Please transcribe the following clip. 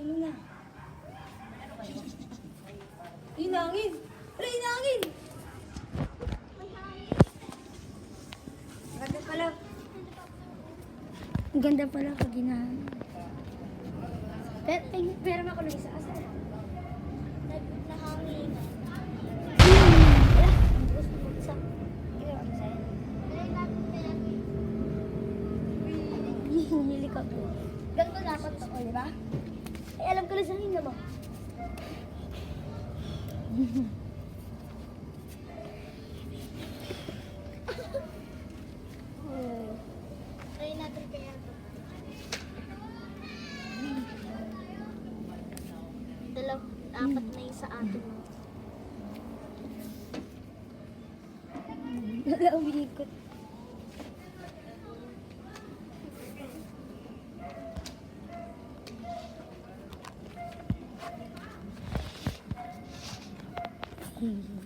Ano na? Inangin! Wala inangin! Ganda pala. Ang ganda pala pag inangin. Pero makulong sa asa. Nahangin. Hinili ka po. Ganito dapat to, di ba? Eh, alam ko na sa hinga mo. Try natin kaya ito. Apat na yung sa atin. Wala umiikot. Mm-hmm.